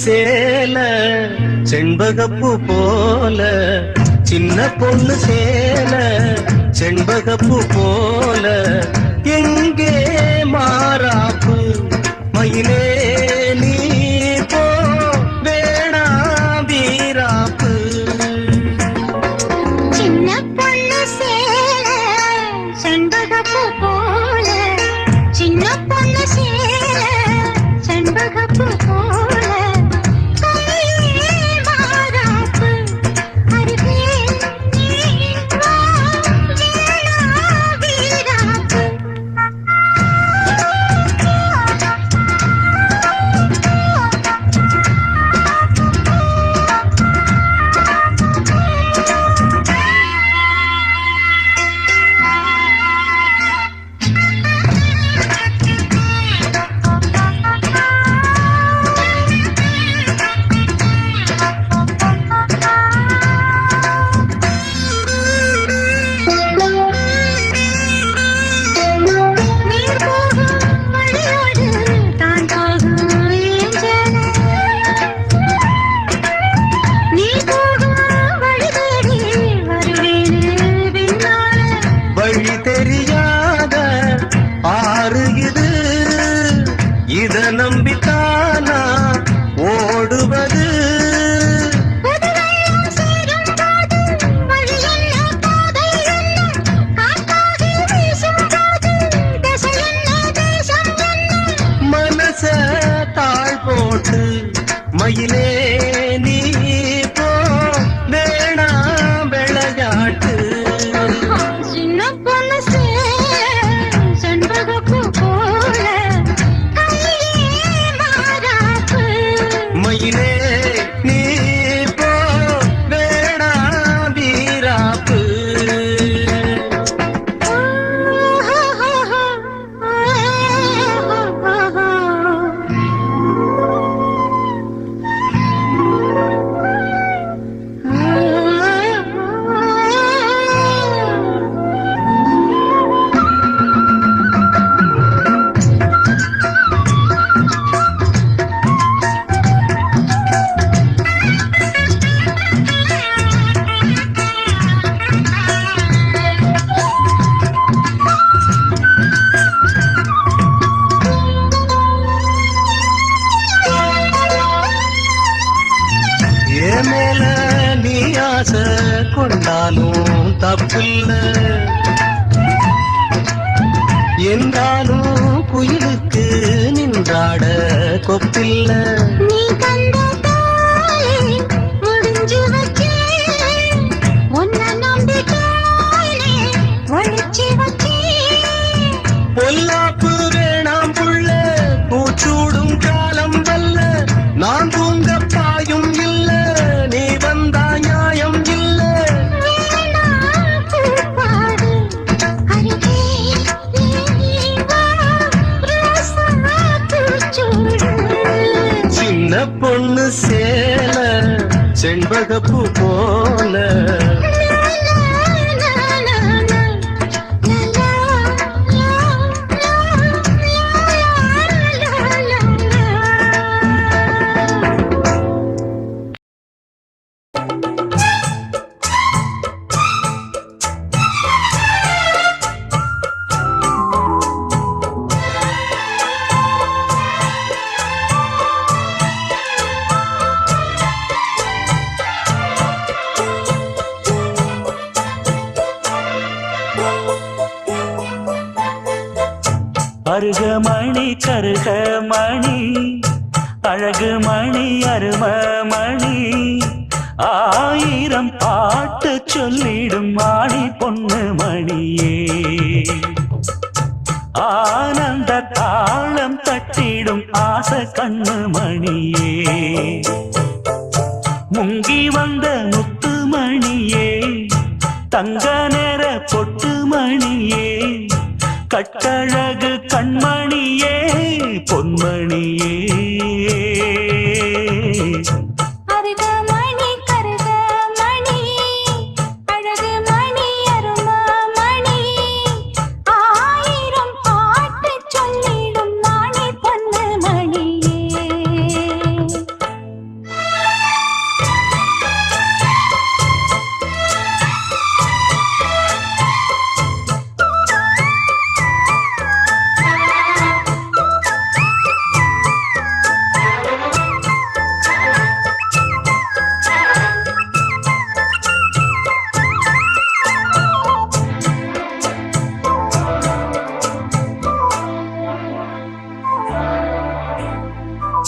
சேல செண்பகப்பூ போல சின்ன பொண்ணு சேல செண்பகப்பூ போல எங்கே மாறாப்பு மயிலே நீ போ வேணா வீராப்பு சின்ன பொண்ணு சேல செண்பகப்பூ போல சின்ன பொண்ணு சேல செண்பகப்பூ போல தப்பில்ல என்றாலும் குயிலுக்கு நின்றாட கொப்பில்ல நீ கண்ட தாயே முடிஞ்சு வச்சே உன்னை நம்பிக்கையிலே ஒளிச்சு வச்சே பொல்லாப்பு வேணாம் புள்ள பூச்சூடும் காலம் வல்ல நான் தூங்க பாயும் இல்ல நீ வந்தா நியாயம் இல்ல வேணா பூப்பாடு அருகே நீ வா ரோசா பூச்சூடு சின்ன பொண்ணு சேல செண்பகப்பூ போல அருகமணி கருகமணி அழகுமணி அருமமணி ஆயிரம் பாட்டு சொல்லிடும் மாணி பொண்ணு மணியே ஆனந்த தாளம் தட்டிடும் ஆசை கண்ணு மணியே முங்கி வந்த முத்து மணியே தங்க நேர பொட்டு மணியே கட்டழகு கண்மணியே பொன்மணியே அருகமணி கருகமணி அழகுமணி அருமமணி ஆயிரம் பாட்டு சொல்லிடும் மாணி பொண்ணு மணியே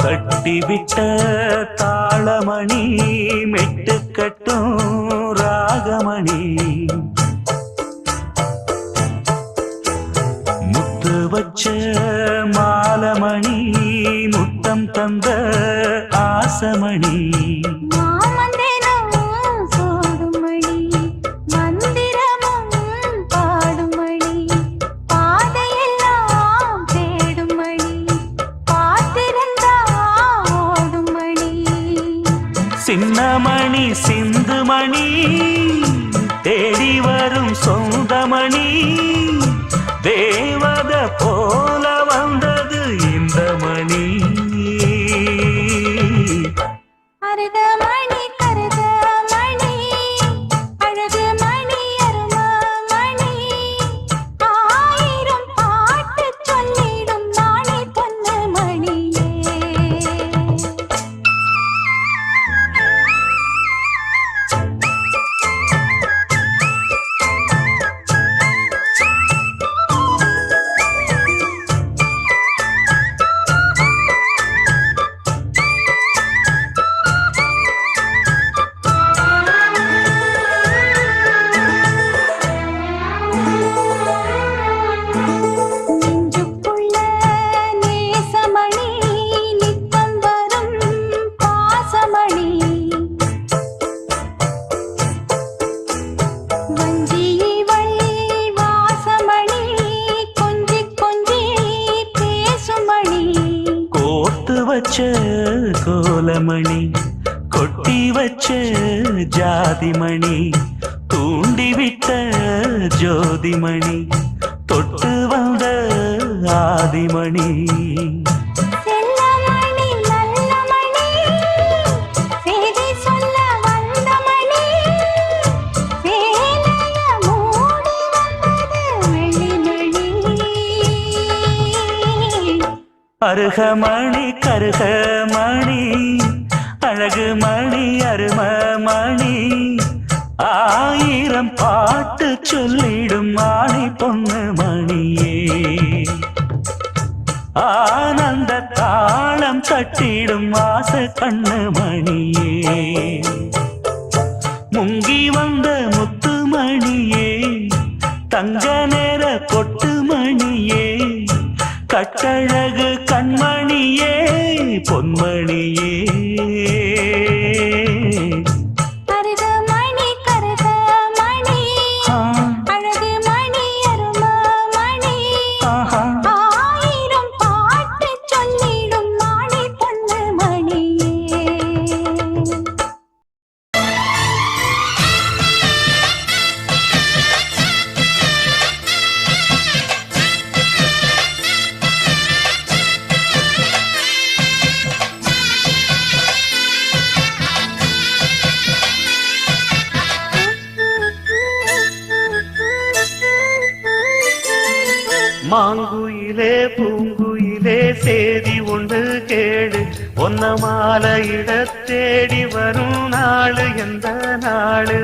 கட்டிவிட்ட தாளமணி மெட்டு கட்டும் ராகமணி முத்து வச்ச மாலமணி முத்தம் தந்த ஆசமணி மாமந்திரம் சோடுமணி மந்திரமும் பாடுமணி பாதையெல்லாம் தேடுமணி பார்த்திருந்தா ஓடுமணி சின்னமணி சிந்துமணி தேடி வரும் சொந்தமணி தேவத போல வந்தது இந்த மணி அருகமணி கருகமணி அழகுமணி அருமமணி ஆயிரம் பாட்டு சொல்லிடும் மாணி பொண்ணு மணியே நெஞ்சுக்குள்ள நேசமணி நித்தம் வரும் பாசமணி வஞ்சியவள் வாசமணி கொஞ்சி கொஞ்சி பேசுமணி கோத்து வச்ச கோலமணி கொட்டி வச்ச ஜாதிமணி தூண்டிவிட்ட ஜோதிமணி தொட்டு வந்த ஆதிமணி செல்லமணி நல்லமணி செய்தி சொல்ல வந்தமணி சேலைய மூடி வந்தது வெள்ளிமணி அருகமணி கருகமணி அழகுமணி அருமமணி ஆயிரம் பாட்டு சொல்லிடும் மாணி பொண்ணு மணியே ஆனந்த தாளம் தட்டிடும் ஆச கண்ணு மணியே முங்கி வந்த முத்து மணியே தங்க நேர கொட்டு மணியே கட்டழகு கண்மணியே பொன்மணியே மாங்குயிலே பூங்குயிலே சேதி ஒன்று கேடு ஒன்ன மாலையிட தேடி வரும் நாளு எந்த நாளு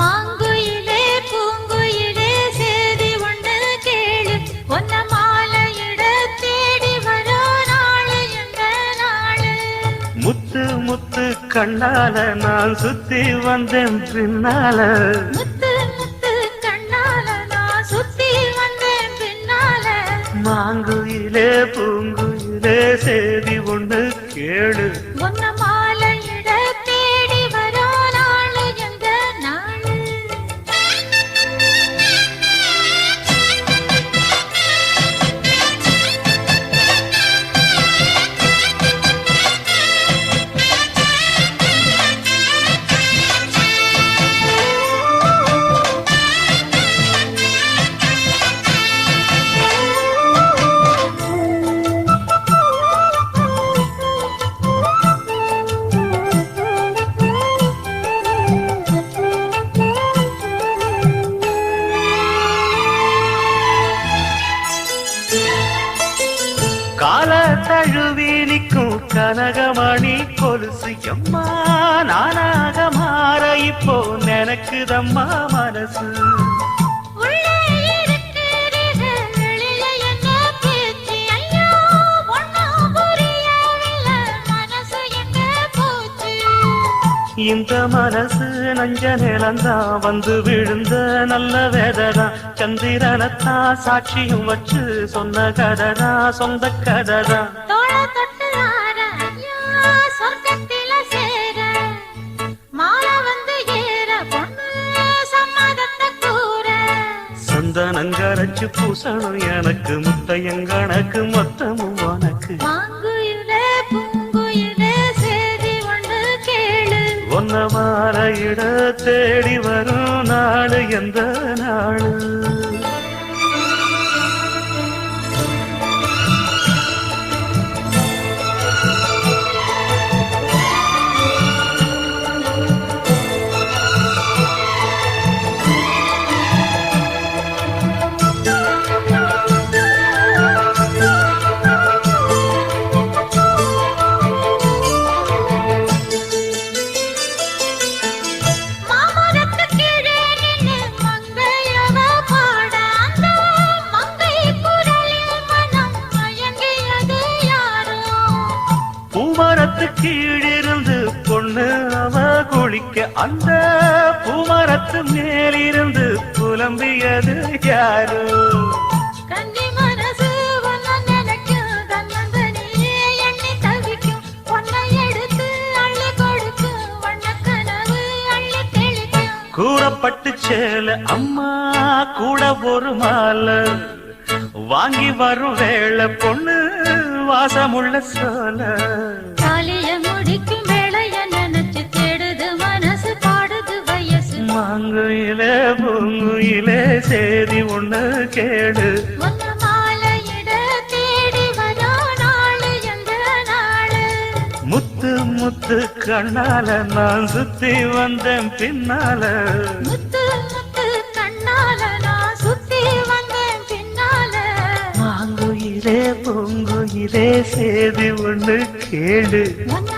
மாங்குயிலே பூங்குயிலே சேதி ஒன்று கேளு ஒன்ன மாலையிட தேடி வரும் நாளு எந்த நாளு முத்து முத்து கண்ணால நான் சுத்தி வந்தேன் பின்னால மாங்குயிலே பூங்குயிலே சேதி ஒன்று கேளு ஒன்ன மாலையிட தேடி வரோ நாளு எந்த நாளு கால தழுவி நிற்கும் கனகமணி கொலுசு எம்மா நானாக மாற இப்போ நினைக்குதம்மா மனசு இந்த மனசு நஞ்ச நிலந்தான் வந்து விழுந்த நல்ல வேததான் சந்திரனத்தான் சாட்சியும் வச்சு சொன்ன கததான் சொந்த கததான் சந்தனங்கரைச்சு பூசணும் எனக்கு முத்தையங்கணக்கு மொத்தமும் உனக்கு ஒன்ன மாலையிட தேடி வரும் நாடு எந்த நாடு பூமரத்து கீழிருந்து பொண்ணு அவ குளிக்க அந்த பூமரத்து மேலிருந்து புலம்பியது யாரு கூறப்பட்டு சேல அம்மா கூட ஒரு மாலை வாங்கி வரும் வேளை பொண்ணு வாசமுள்ள சோல காலிய முடிக்கும் வேளைய நினைச்சு தேடுது மனசு பாடுது வயசு மாங்குயிலே பூங்குயிலே சேதி ஒண்ணு கேடு ஒன்ன மாலையிட தேடி வரோ நாளு எந்த நாளு முத்து முத்து கண்ணால நான் சுத்தி வந்தேன் பின்னால முத்து முத்து கண்ணால நான் சுத்தி வந்தேன் பின்னால மாங்குயிலே பூங்குயிலே சேதி ஒண்ணு கேடு ஒன்ன